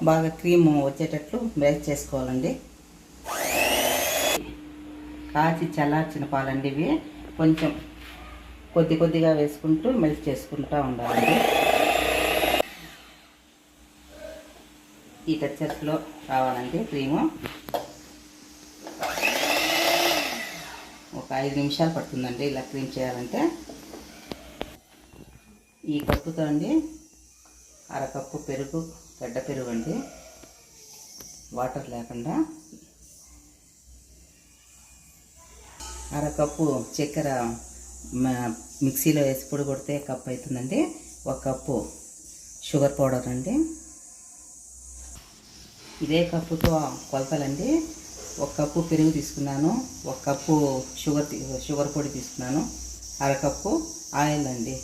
బాగా క్రీమ్ వచ్చేటట్లు బ్రేక్ చేసుకోవాలండి. కాచి చల్లార్చిన పాలండి ఇవి. కొంచెం కొద్దిగా వేసుకుంటూ మెల్ట్ చేసుకుంటూ ఉండాలండి. ఈ టెక్స్చర్స్లో రావాలండి క్రీము. ఒక 5 నిమిషాలు పడుతుందండి ఇలా క్రీమ్ చేయాలంటే. ఈ కప్పుతో అండి అరకప్పు పెరుగు, గడ్డ పెరుగు అండి, వాటర్ లేకుండా. అరకప్పు చక్కెర మిక్సీలో వేసి పొడి కొడితే కప్పు అవుతుందండి. 1 కప్పు షుగర్ పౌడర్ అండి. ఇదే కప్పుతో కొలతలండి. 1 కప్పు పెరుగు తీసుకున్నాను, 1 కప్పు షుగర్ పొడి తీసుకున్నాను, అరకప్పు ఆయిల్ అండి.